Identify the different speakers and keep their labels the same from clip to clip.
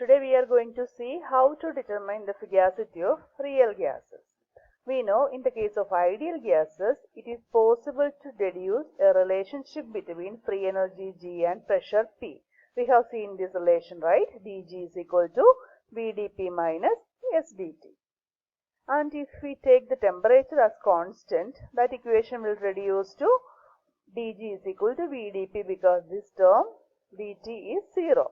Speaker 1: Today we are going to see how to determine the fugacity of real gases. We know in the case of ideal gases, it is possible to deduce a relationship between free energy G and pressure P. We have seen this relation, right? dG is equal to VdP minus SdT. And if we take the temperature as constant, that equation will reduce to dG is equal to VdP because this term dt is 0.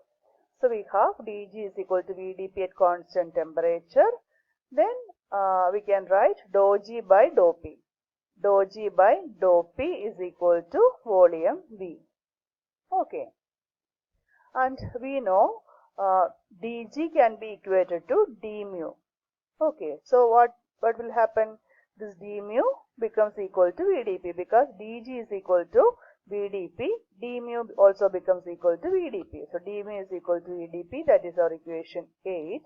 Speaker 1: So we have dG is equal to VdP at constant temperature. Then we can write dou G by dou P. Dou G by dou P is equal to volume V. Okay. And we know dG can be equated to d mu. Okay. So what will happen? This d mu becomes equal to VdP because dG is equal to VdP, d mu also becomes equal to VdP. So d mu is equal to VdP, that is our equation 8.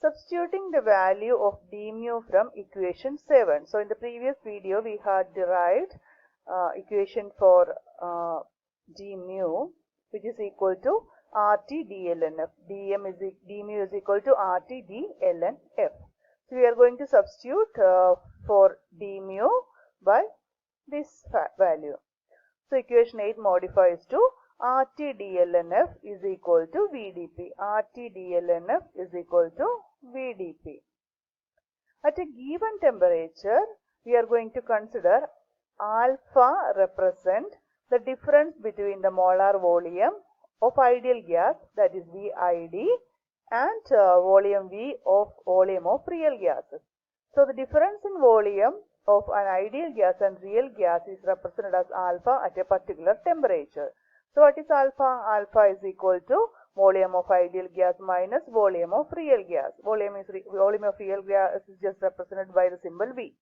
Speaker 1: Substituting the value of d mu from equation 7. So in the previous video we had derived equation for d mu, which is equal to RT dln f. d mu is equal to RT dln f. So we are going to substitute for d mu by this value. So equation 8 modifies to RT dln f is equal to VdP. RT dln f is equal to VdP. At a given temperature, we are going to consider alpha represent the difference between the molar volume of ideal gas, that is VID, and volume V of volume of real gases. So the difference in volume of an ideal gas and real gas is represented as alpha at a particular temperature. So what is alpha? Alpha is equal to volume of ideal gas minus volume of real gas. Volume of real gas is just represented by the symbol V.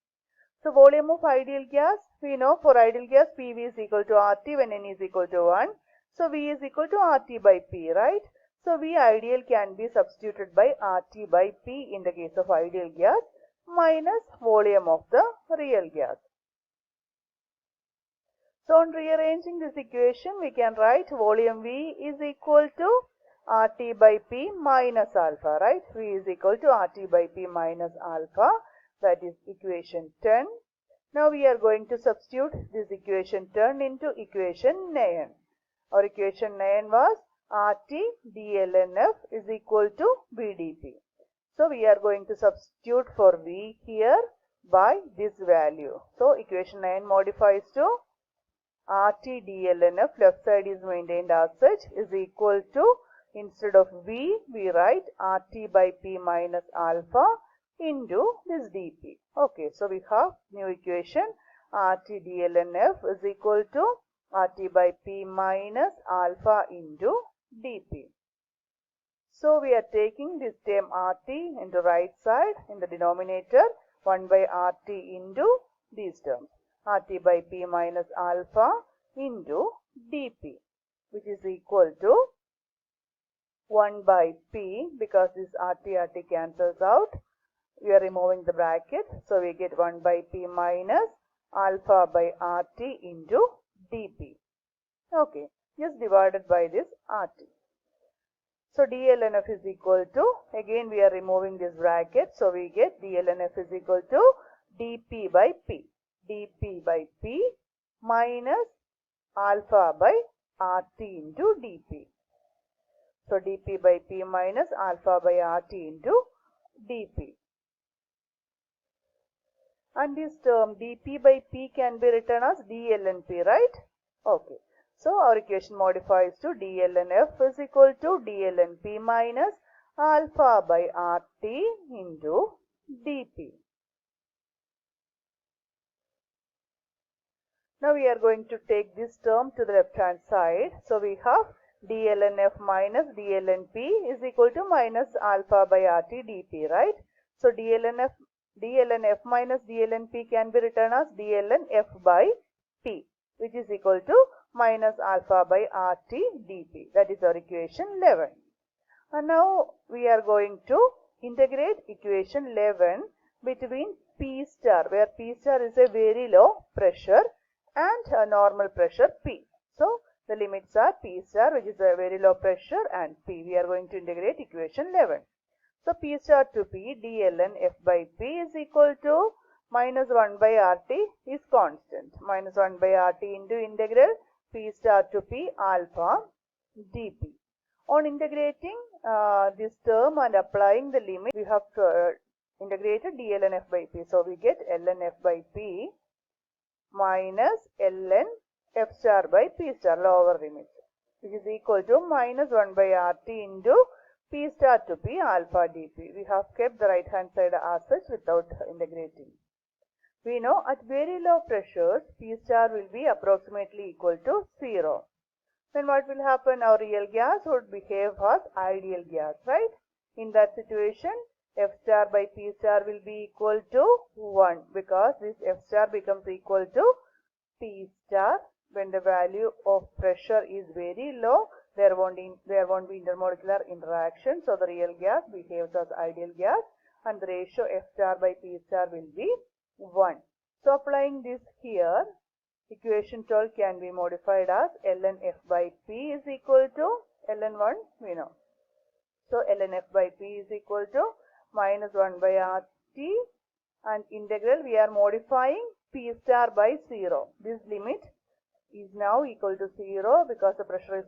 Speaker 1: So volume of ideal gas, we know for ideal gas PV is equal to RT when N is equal to 1. So V is equal to RT by P, right? So V ideal can be substituted by RT by P in the case of ideal gas minus volume of the real gas. So on rearranging this equation, we can write volume V is equal to RT by P minus alpha, right? V is equal to RT by P minus alpha, that is equation 10. Now we are going to substitute this equation 10 into equation 9. Our equation 9 was RT dln f is equal to VdP. So we are going to substitute for V here by this value. So equation 9 modifies to RT dln f, left side is maintained as such, is equal to, instead of V, we write RT by P minus alpha into this dP. Okay, so we have new equation RT dln f is equal to RT by P minus alpha into dP. So we are taking this term RT into right side in the denominator, 1 by RT into these terms, RT by P minus alpha into dP, which is equal to 1 by P, because this RT cancels out. We are removing the bracket, so we get 1 by P minus alpha by RT into dP. Okay, just divided by this RT. So dln f is equal to, again we are removing this bracket, so we get dln f is equal to dP by P. dP by P minus alpha by RT into dP. So dP by P minus alpha by RT into dP. And this term dP by P can be written as dln P, right? Okay. So our equation modifies to dln f is equal to dln P minus alpha by RT into dP. Now we are going to take this term to the left hand side. So we have dln f minus dln P is equal to minus alpha by RT dP, right? So dln f minus dln P can be written as dln f by P, which is equal to minus alpha by RT dP. That is our equation 11. And now we are going to integrate equation 11 between P star, where P star is a very low pressure, and a normal pressure P. So The limits are P star, which is a very low pressure, and P. We are going to integrate equation 11. So P star to P d ln F by P is equal to minus 1 by RT is constant. Minus 1 by RT into integral P star to P alpha dP. On integrating this term and applying the limit, we have integrated d ln F by P. So we get ln F by P minus ln F star by P star, lower limit, which is equal to minus 1 by RT into P star to P alpha dP. We have kept the right hand side as such without integrating. We know at very low pressures, P star will be approximately equal to 0. Then what will happen? Our real gas would behave as ideal gas, right? In that situation, F star by P star will be equal to 1, because this F star becomes equal to P star when the value of pressure is very low. There won't be intermolecular interaction, so the real gas behaves as ideal gas, and the ratio F star by P star will be 1. So applying this here, equation 12 can be modified as ln F by P is equal to ln 1, we know. So ln F by P is equal to minus 1 by RT, and integral we are modifying P star by 0. This limit is now equal to 0 because the pressure is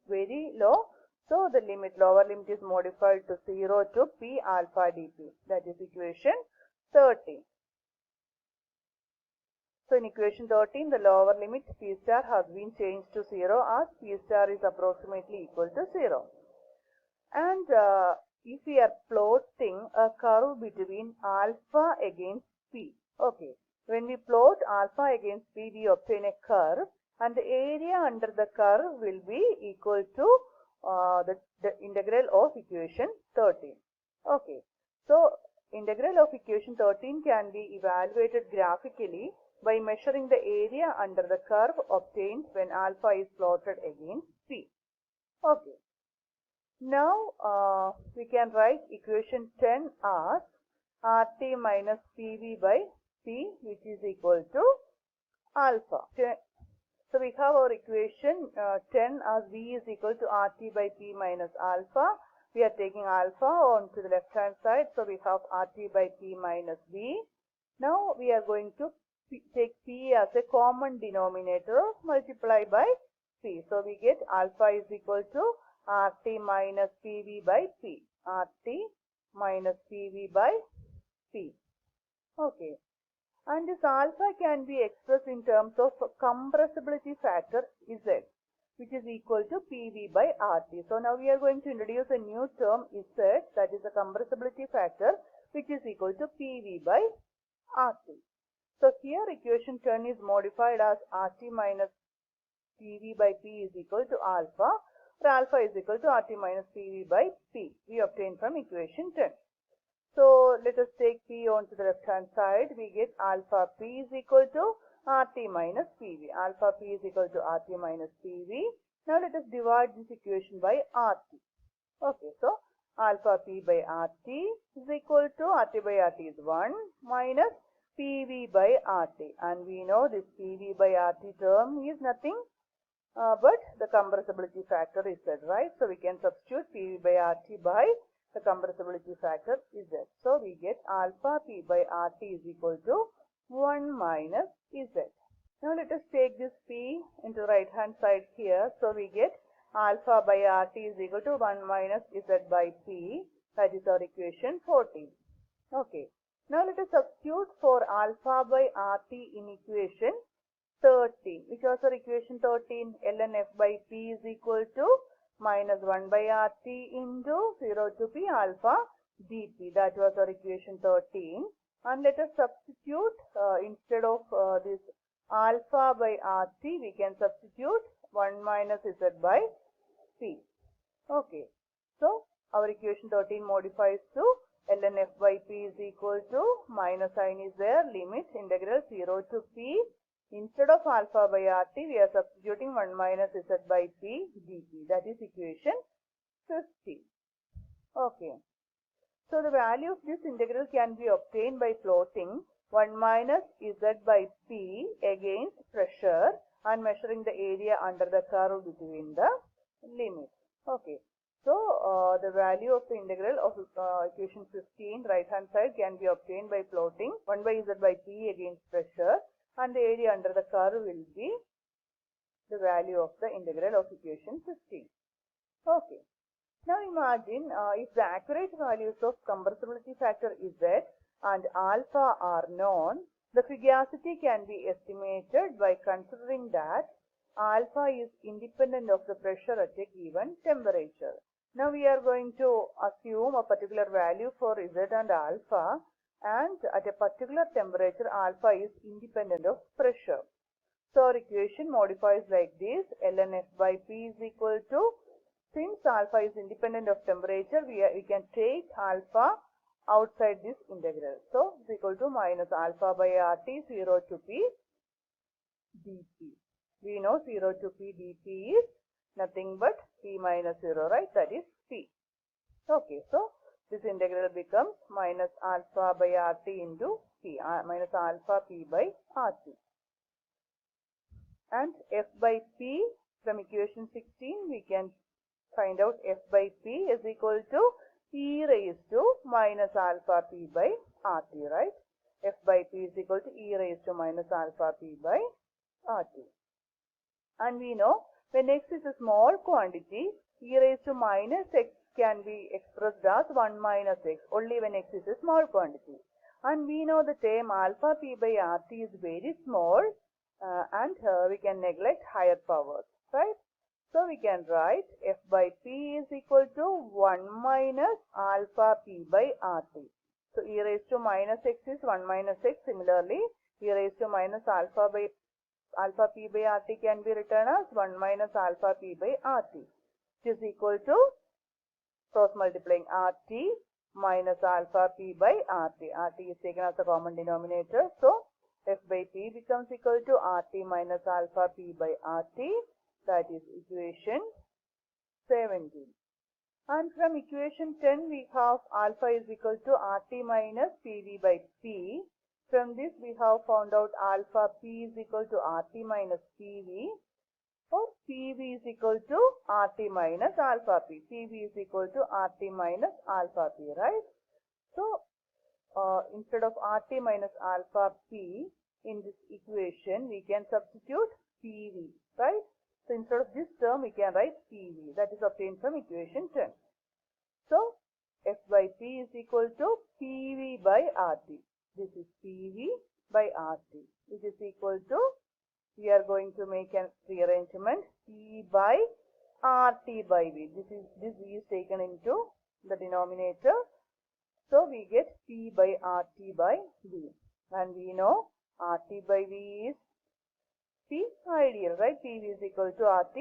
Speaker 1: very low. So the lower limit is modified to 0 to P alpha dP. That is equation 13. So in equation 13, the lower limit P star has been changed to 0 as P star is approximately equal to 0. And if we are plotting a curve between alpha against P, okay. When we plot alpha against P, we obtain a curve, and the area under the curve will be equal to the integral of equation 13. Okay, so integral of equation 13 can be evaluated graphically by measuring the area under the curve obtained when alpha is plotted against P. Okay, now we can write equation 10 as RT minus PV by P, which is equal to alpha. So we have our equation 10 as V is equal to RT by P minus alpha. We are taking alpha onto the left hand side, so we have RT by P minus V. Now we are going to take P as a common denominator, multiply by P. So we get alpha is equal to RT minus PV by P. RT minus PV by P. Okay. And this alpha can be expressed in terms of compressibility factor Z, which is equal to PV by RT. So now we are going to introduce a new term Z, that is the compressibility factor, which is equal to PV by RT. So here equation 10 is modified as RT minus PV by P is equal to alpha, or alpha is equal to RT minus PV by P. We obtain from equation 10. So let us take P onto the left hand side. We get alpha P is equal to RT minus PV. Alpha P is equal to RT minus PV. Now let us divide this equation by RT. Okay, so alpha P by RT is equal to RT by RT is 1 minus PV by RT. And we know this PV by RT term is nothing but the compressibility factor is Z, right? So we can substitute PV by RT by the compressibility factor is Z. So we get alpha P by RT is equal to 1 minus Z. Now let us take this P into the right hand side here. So we get alpha by RT is equal to 1 minus Z by P. That is our equation 14. Okay. Now let us substitute for alpha by RT in equation 13. Which was our equation 13? ln F by P is equal to minus 1 by RT into 0 to P alpha dP. That was our equation 13. And let us substitute instead of this alpha by RT, we can substitute 1 minus Z by P. Okay. So our equation 13 modifies to ln F by P is equal to minus sign is there, limit integral 0 to P. Instead of alpha by RT, we are substituting 1 minus Z by P dP. That is equation 50. Okay. So the value of this integral can be obtained by plotting 1 minus Z by P against pressure and measuring the area under the curve between the limits. Okay. So the value of the integral of equation 15 right hand side can be obtained by plotting 1 by z by p against pressure, and the area under the curve will be the value of the integral of equation 15. Okay. Now imagine if the accurate values of compressibility factor Z and alpha are known, the fugacity can be estimated by considering that alpha is independent of the pressure at a given temperature. Now we are going to assume a particular value for Z and alpha, and at a particular temperature alpha is independent of pressure. So our equation modifies like this: ln f by p is equal to, since alpha is independent of temperature, we can take alpha outside this integral. So it's equal to minus alpha by RT 0 to p dp. We know 0 to p dp is nothing but p minus 0, right? That is p. Okay, so this integral becomes minus alpha by RT into p, minus alpha p by RT. And f by p, from equation 16 we can find out f by p is equal to e raised to minus alpha p by RT, right? F by p is equal to e raised to minus alpha p by RT. And we know when x is a small quantity, e raised to minus x can be expressed as 1 minus x only when x is a small quantity. And we know the term alpha p by RT is very small, and we can neglect higher powers, right? So we can write f by p is equal to 1 minus alpha p by RT. So e raised to minus x is 1 minus x. Similarly, e raised to minus alpha p by RT can be written as 1 minus alpha p by RT, which is equal to cross multiplying RT minus alpha p by RT. RT is taken as a common denominator. So f by p becomes equal to RT minus alpha p by RT. That is equation 17. And from equation 10 we have alpha is equal to RT minus PV by P. From this we have found out alpha P is equal to RT minus PV, or PV is equal to RT minus alpha P. PV is equal to RT minus alpha P, right? So instead of RT minus alpha P in this equation we can substitute PV, right? So instead of this term we can write PV, that is obtained from equation 10. So f by p is equal to PV by RT. This is PV by RT, which is equal to, we are going to make a rearrangement, P by RT by V. This V is taken into the denominator. So we get P by RT by V. And we know RT by V is P ideal, right? PV is equal to RT.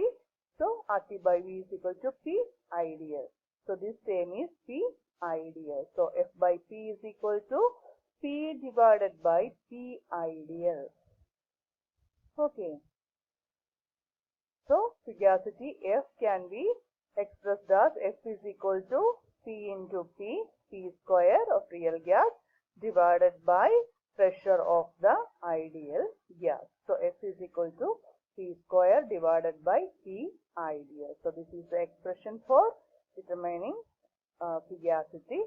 Speaker 1: So RT by V is equal to P ideal. So this term is P ideal. So F by P is equal to P divided by P ideal. Okay. So fugacity F can be expressed as F is equal to P into P square of real gas divided by pressure of the ideal gas. So F is equal to P square divided by P ideal. So this is the expression for determining fugacity